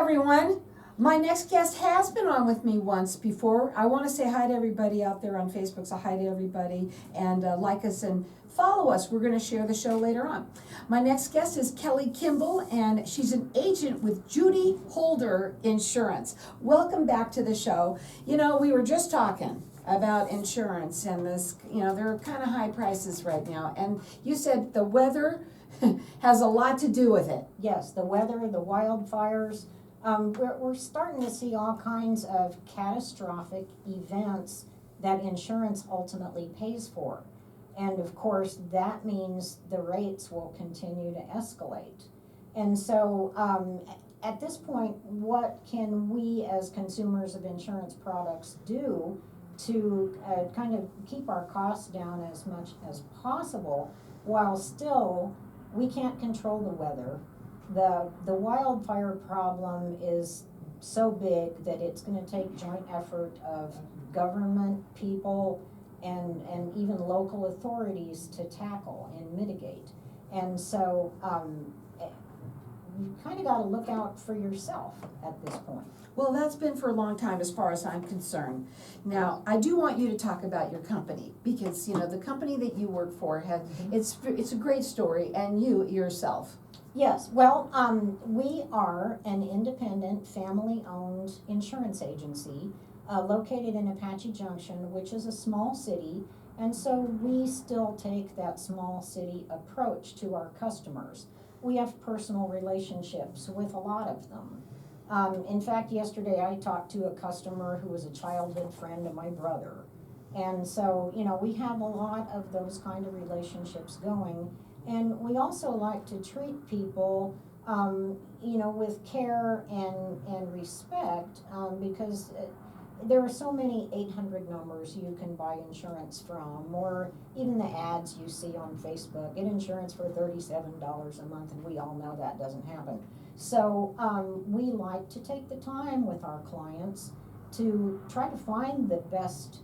everyone. My next guest has been on with me once before. I want to say hi to everybody out there on Facebook. So hi to everybody, and like us and follow us. We're going to share the show later on. My next guest is Kelly Kimball, and she's an agent with JUDY Holder Insurance. Welcome back to the show. You know, we were just talking about insurance and this, you know, there are kind of high prices right now. And you said the weather has a lot to do with it. Yes, the weather, the wildfires. We're starting to see all kinds of catastrophic events that insurance ultimately pays for. And of course, that means the rates will continue to escalate. And so at this point, what can we as consumers of insurance products do to kind of keep our costs down as much as possible, while still we can't control the weather? The wildfire problem is so big that it's going to take joint effort of government, people, and even local authorities to tackle and mitigate. And so you kind of got to look out for yourself at this point. Well, that's been for a long time as far as I'm concerned. Now, I do want you to talk about your company, because, you know, the company that you work for has, it's a great story, and you yourself. Yes, well, we are an independent, family-owned insurance agency located in Apache Junction, which is a small city, and so we still take that small city approach to our customers. We have personal relationships with a lot of them. In fact, yesterday I talked to a customer who was a childhood friend of my brother. And so, you know, we have a lot of those kind of relationships going. And we also like to treat people, you know, with care and respect, because there are so many 800 numbers you can buy insurance from, or even the ads you see on Facebook. Get insurance for $37 a month, and we all know that doesn't happen. So we like to take the time with our clients to try to find the best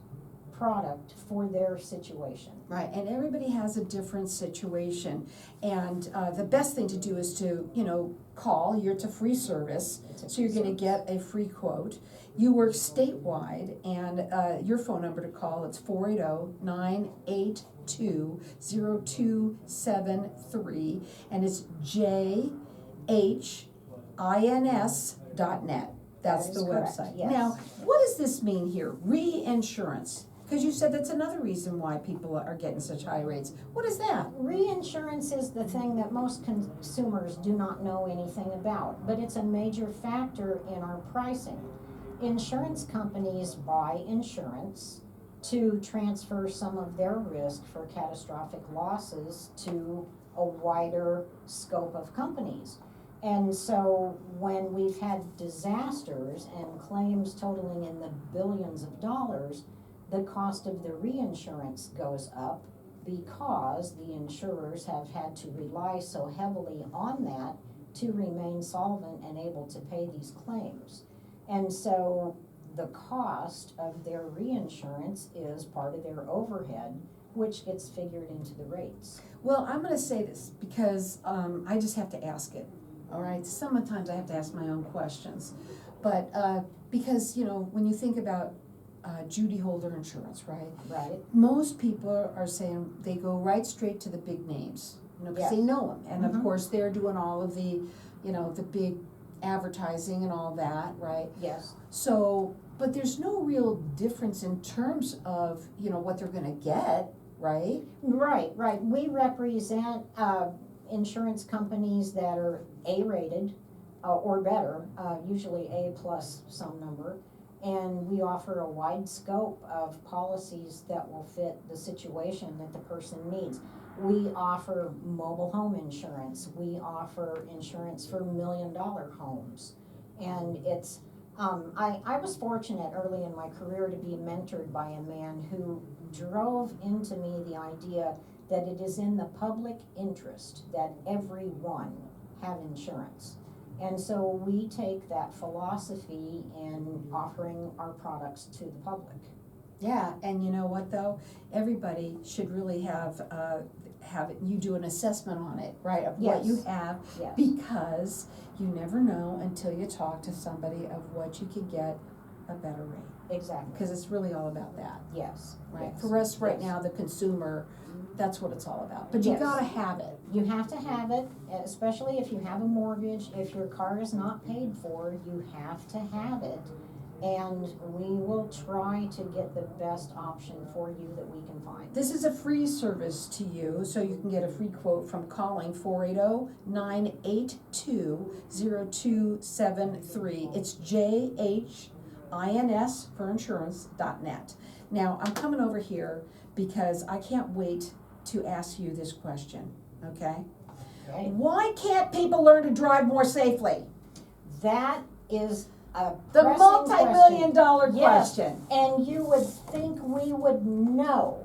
product for their situation. Right, and everybody has a different situation, and the best thing to do is to, you know, call. It's a free service, so you're going to get a free quote. You work statewide, and your phone number to call, it's 480-982-0273, and it's jhins.net. That's the correct, website. yes. Now, what does this mean here? Reinsurance. Because you said that's another reason why people are getting such high rates. What is that? Reinsurance is the thing that most consumers do not know anything about, but it's a major factor in our pricing. Insurance companies buy insurance to transfer some of their risk for catastrophic losses to a wider scope of companies. And so when we've had disasters and claims totaling in the billions of dollars, the cost of the reinsurance goes up because the insurers have had to rely so heavily on that to remain solvent and able to pay these claims. And so the cost of their reinsurance is part of their overhead, which gets figured into the rates. Well, I'm going to say this because I just have to ask it. All right, sometimes I have to ask my own questions, but because, you know, when you think about JUDY Holder Insurance, right? Right. Most people are saying they go right straight to the big names, you know, because they know them, and of course they're doing all of the, you know, the big advertising and all that, right? Yes. So, but there's no real difference in terms of, you know, what they're going to get, right? Right, right. We represent insurance companies that are A-rated or better, usually A plus some number, and we offer a wide scope of policies that will fit the situation that the person needs. We offer mobile home insurance. We offer insurance for $1 million homes. And it's, I was fortunate early in my career to be mentored by a man who drove into me the idea that it is in the public interest that everyone have insurance. And so we take that philosophy in offering our products to the public. Yeah, and you know what though? Everybody should really have have you do an assessment on it, right, of what you Yes. have, Yes. because you never know until you talk to somebody of what you could get a better rate. Exactly. Because it's really all about that, Yes. right? Yes. For us right Yes. now, the consumer, that's what it's all about. But you Yes. gotta have it. You have to have it, especially if you have a mortgage. If your car is not paid for, you have to have it. And we will try to get the best option for you that we can find. This is a free service to you, so you can get a free quote from calling 480-982-0273. It's JHINS for insurance.net. Now, I'm coming over here because I can't wait to ask you this question, okay? Okay? Why can't people learn to drive more safely? That is a The pressing multi-million-dollar Yes. question. And you would think we would know,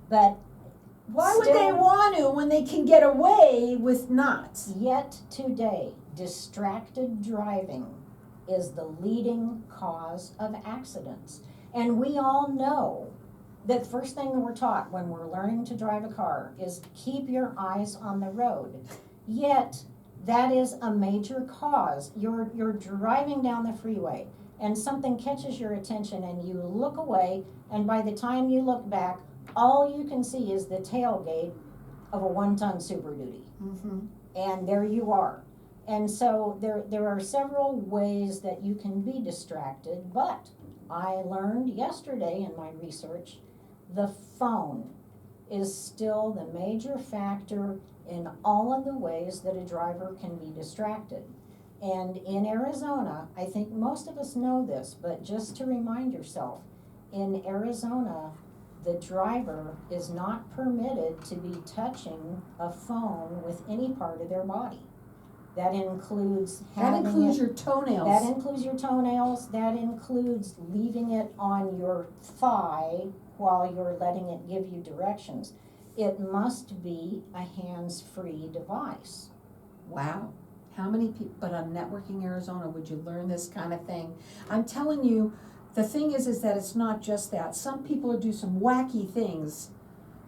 but Why would they Still- want to when they can get away with not? yet today, distracted driving is the leading cause of accidents. And we all know that the first thing that we're taught when we're learning to drive a car is keep your eyes on the road. Yet, that is a major cause. You're driving down the freeway and something catches your attention and you look away, and by the time you look back, all you can see is the tailgate of a 1-ton Super Duty. Mm-hmm. And there you are. And so there are several ways that you can be distracted, but I learned yesterday in my research, the phone is still the major factor in all of the ways that a driver can be distracted. And in Arizona, I think most of us know this, but just to remind yourself, in Arizona, the driver is not permitted to be touching a phone with any part of their body. That includes That having includes it, your toenails. that includes your toenails, that includes leaving it on your thigh while you're letting it give you directions. It must be a hands-free device. Wow. How many people, but on Networking Arizona, would you learn this kind of thing? I'm telling you, the thing is that it's not just that. Some people do some wacky things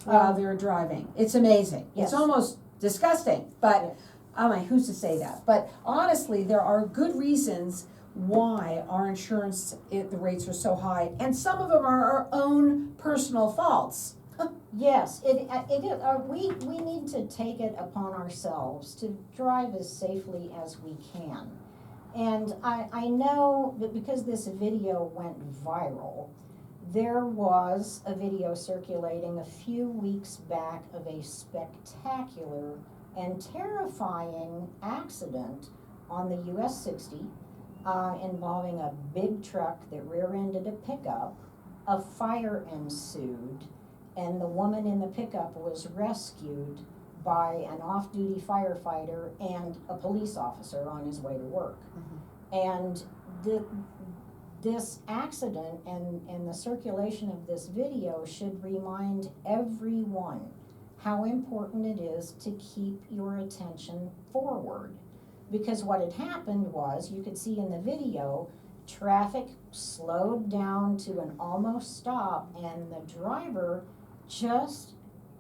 while they're driving. It's amazing. Yes. It's almost disgusting, but Yes. I mean, who's to say that? But honestly, there are good reasons why our insurance, the rates are so high, and some of them are our own personal faults. Yes, it is. We need to take it upon ourselves to drive as safely as we can. And I know that because this video went viral, there was a video circulating a few weeks back of a spectacular and terrifying accident on the US 60 involving a big truck that rear-ended a pickup. A fire ensued, and the woman in the pickup was rescued by an off-duty firefighter and a police officer on his way to work. And this accident and the circulation of this video should remind everyone how important it is to keep your attention forward. Because what had happened was, you could see in the video, traffic slowed down to an almost stop, and the driver just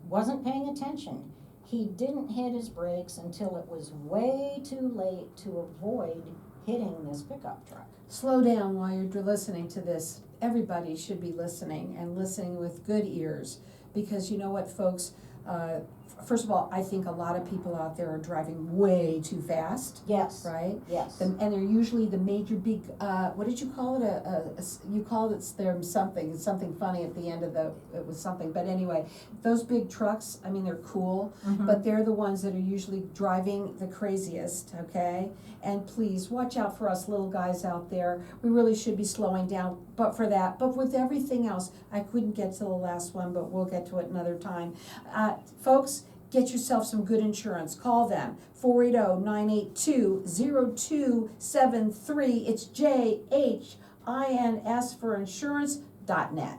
wasn't paying attention. He didn't hit his brakes until it was way too late to avoid hitting this pickup truck. Slow down while you're listening to this. Everybody should be listening, and listening with good ears, because you know what, folks? First of all, I think a lot of people out there are driving way too fast, Yes. right? Yes. And they're usually the major big, what did you call it? You called it something funny at the end of it was something. But anyway, those big trucks, I mean, they're cool, but they're the ones that are usually driving the craziest, okay? And please, watch out for us little guys out there. We really should be slowing down, but with everything else, I couldn't get to the last one, but we'll get to it another time. Folks, get yourself some good insurance. Call them, 480-982-0273. It's JHINS for insurance.net.